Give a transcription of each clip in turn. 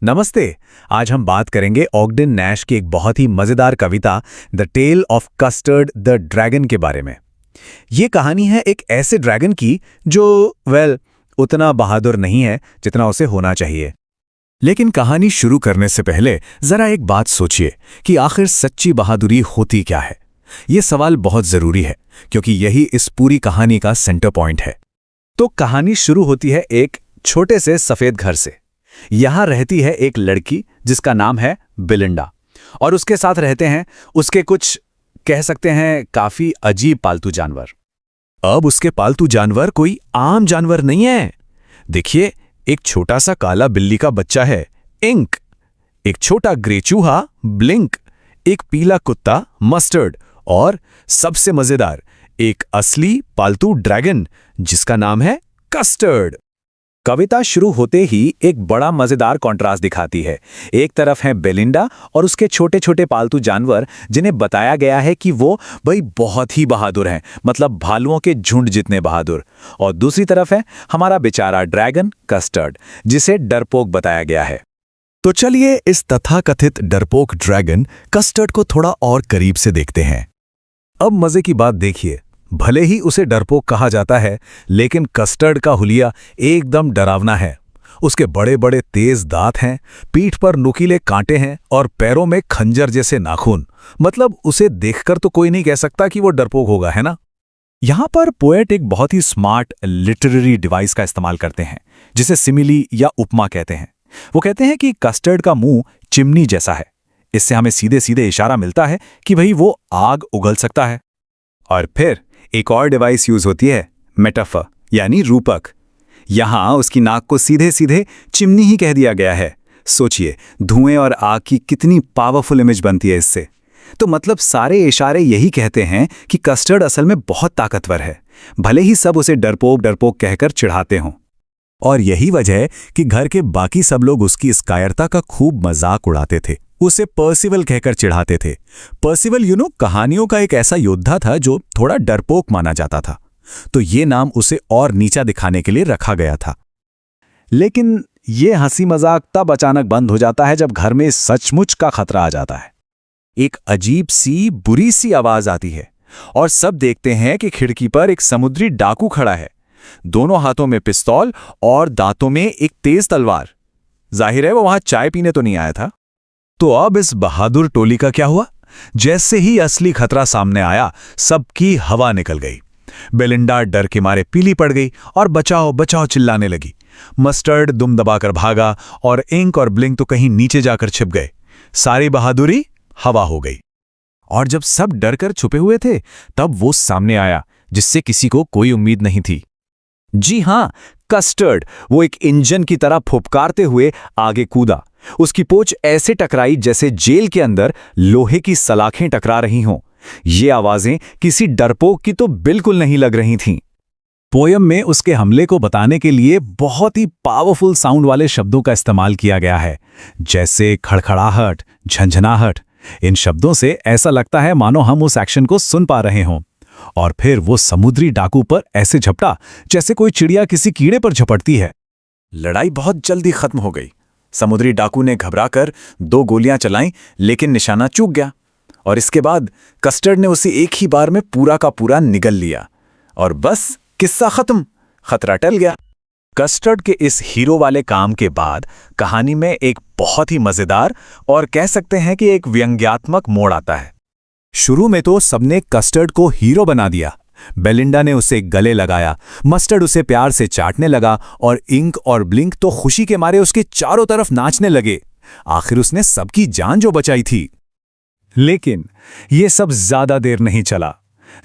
नमस्ते। आज हम बात करेंगे ऑगडेन नैश की एक बहुत ही मजेदार कविता the tale of custard the dragon के बारे में। ये कहानी है एक ऐसे ड्रैगन की जो उतना बहादुर नहीं है जितना उसे होना चाहिए। लेकिन कहानी शुरू करने से पहले जरा एक बात सोचिए कि आखिर सच्ची बहादुरी होती क्या है। ये सवाल बहुत जरूरी है क्योंकि यही इस पूरी कहानी का सेंटर पॉइंट है। तो कहानी शुरू होती है एक छोटे से सफेद घर से। यहां रहती है एक लड़की जिसका नाम है बेलिंडा और उसके साथ रहते हैं उसके कुछ कह सकते हैं काफी अजीब पालतू जानवर। अब उसके पालतू जानवर कोई आम जानवर नहीं है। देखिए, एक छोटा सा काला बिल्ली का बच्चा है इंक, एक छोटा ग्रे चूहा ब्लिंक, एक पीला कुत्ता मस्टर्ड और सबसे मजेदार एक असली पालतू ड्रैगन जिसका नाम है कस्टर्ड। कविता शुरू होते ही एक बड़ा मजेदार कॉन्ट्रास्ट दिखाती है। एक तरफ है बेलिंडा और उसके छोटे छोटे पालतू जानवर जिन्हें बताया गया है कि वो भाई बहुत ही बहादुर हैं, मतलब भालुओं के झुंड जितने बहादुर। और दूसरी तरफ है हमारा बेचारा ड्रैगन कस्टर्ड जिसे डरपोक बताया गया है। तो चलिए इस तथाकथित डरपोक ड्रैगन कस्टर्ड को थोड़ा और करीब से देखते हैं। अब मजे की बात देखिए, भले ही उसे डरपोक कहा जाता है लेकिन कस्टर्ड का हुलिया एकदम डरावना है। उसके बड़े बड़े तेज दांत हैं, पीठ पर नुकीले कांटे हैं और पैरों में खंजर जैसे नाखून। मतलब उसे देखकर तो कोई नहीं कह सकता कि वो डरपोक होगा, है ना। यहां पर पोएट एक बहुत ही स्मार्ट लिटरेरी डिवाइस का इस्तेमाल करते हैं जिसे सिमिली या उपमा कहते हैं। वो कहते हैं कि कस्टर्ड का मुंह चिमनी जैसा है। इससे हमें सीधे सीधे इशारा मिलता है कि भाई वो आग उगल सकता है। और फिर एक और डिवाइस यूज होती है मेटाफर यानी रूपक। यहां उसकी नाक को सीधे सीधे चिमनी ही कह दिया गया है। सोचिए, धुएं और आग की कितनी पावरफुल इमेज बनती है इससे। तो मतलब सारे इशारे यही कहते हैं कि कस्टर्ड असल में बहुत ताकतवर है, भले ही सब उसे डरपोक डरपोक कहकर चिढ़ाते हों। और यही वजह है कि घर के बाकी सब लोग उसकी इस कायरता का खूब मजाक उड़ाते थे, उसे पर्सिवल कहकर चिढ़ाते थे। पर्सिवल कहानियों का एक ऐसा योद्धा था जो थोड़ा डरपोक माना जाता था, तो ये नाम उसे और नीचा दिखाने के लिए रखा गया था। लेकिन ये हंसी मजाक तब अचानक बंद हो जाता है जब घर में सचमुच का खतरा आ जाता है। एक अजीब सी बुरी सी आवाज आती है और सब देखते हैं कि खिड़की पर एक समुद्री डाकू खड़ा है, दोनों हाथों में पिस्तौल और दांतों में एक तेज तलवार। जाहिर है वो वहां चाय पीने तो नहीं आया था। तो अब इस बहादुर टोली का क्या हुआ? जैसे ही असली खतरा सामने आया, सबकी हवा निकल गई। बेलिंडा डर के मारे पीली पड़ गई और बचाओ बचाओ चिल्लाने लगी। मस्टर्ड दुम दबाकर भागा और इंक और ब्लिंक तो कहीं नीचे जाकर छिप गए। सारी बहादुरी हवा हो गई। और जब सब डर कर छुपे हुए थे, तब वो सामने आया जिससे किसी को कोई उम्मीद नहीं थी। जी हां, कस्टर्ड। वो एक इंजन की तरह फुफकारते हुए आगे कूदा। उसकी पोंछ ऐसे टकराई जैसे जेल के अंदर लोहे की सलाखें टकरा रही हों। ये आवाजें किसी डरपोक की तो बिल्कुल नहीं लग रही थीं। पोयम में उसके हमले को बताने के लिए बहुत ही पावरफुल साउंड वाले शब्दों का इस्तेमाल किया गया है, जैसे खड़खड़ाहट, झंझनाहट। इन शब्दों से ऐसा लगता है मानो हम उस एक्शन को सुन पा रहे हों। और फिर वो समुद्री डाकू पर ऐसे झपटा जैसे कोई चिड़िया किसी कीड़े पर झपटती है। लड़ाई बहुत जल्दी खत्म हो गई। समुद्री डाकू ने घबराकर 2 गोलियां चलाईं लेकिन निशाना चूक गया। और इसके बाद कस्टर्ड ने उसे एक ही बार में पूरा का पूरा निगल लिया और बस किस्सा खत्म, खतरा टल गया। कस्टर्ड के इस हीरो वाले काम के बाद कहानी में एक बहुत ही मजेदार और कह सकते हैं कि एक व्यंग्यात्मक मोड़ आता है। शुरू में तो सबने कस्टर्ड को हीरो बना दिया। बेलिंडा ने उसे गले लगाया, मस्टर्ड उसे प्यार से चाटने लगा और इंक और ब्लिंक तो खुशी के मारे उसके चारों तरफ नाचने लगे। आखिर उसने सबकी जान जो बचाई थी। लेकिन ये सब ज्यादा देर नहीं चला।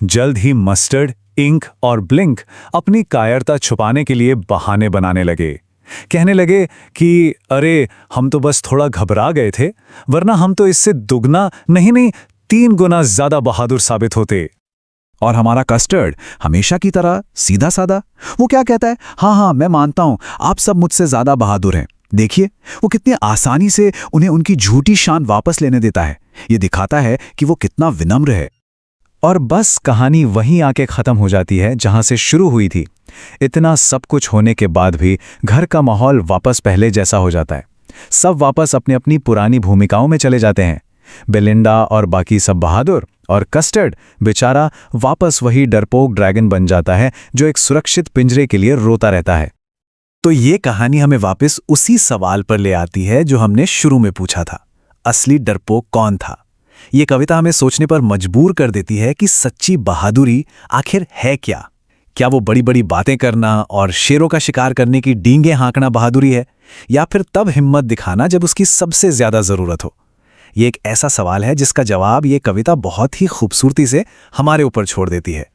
जल्द ही मस्टर्ड, इंक और ब्लिंक अपनी कायरता छुपाने के लिए बहाने बनाने लगे। कहने लगे कि अरे हम तो बस थोड़ा घबरा गए थे, वरना हम तो इससे दुगना नहीं 3 गुना ज्यादा बहादुर साबित होते। और हमारा कस्टर्ड हमेशा की तरह सीधा साधा, वो क्या कहता है, हाँ मैं मानता हूं आप सब मुझसे ज्यादा बहादुर हैं। देखिए वो कितनी आसानी से उन्हें उनकी झूठी शान वापस लेने देता है। ये दिखाता है कि वो कितना विनम्र है। और बस कहानी वहीं आके खत्म हो जाती है जहां से शुरू हुई थी। इतना सब कुछ होने के बाद भी घर का माहौल वापस पहले जैसा हो जाता है। सब वापस अपनी अपनी पुरानी भूमिकाओं में चले जाते हैं। बेलिंडा और बाकी सब बहादुर, और कस्टर्ड बेचारा वापस वही डरपोक ड्रैगन बन जाता है जो एक सुरक्षित पिंजरे के लिए रोता रहता है। तो ये कहानी हमें वापस उसी सवाल पर ले आती है जो हमने शुरू में पूछा था, असली डरपोक कौन था? ये कविता हमें सोचने पर मजबूर कर देती है कि सच्ची बहादुरी आखिर है क्या? क्या वो बड़ी बड़ी बातें करना और शेरों का शिकार करने की डींगें हाँकना बहादुरी है, या फिर तब हिम्मत दिखाना जब उसकी सबसे ज्यादा जरूरत हो? ये एक ऐसा सवाल है जिसका जवाब ये कविता बहुत ही खूबसूरती से हमारे ऊपर छोड़ देती है।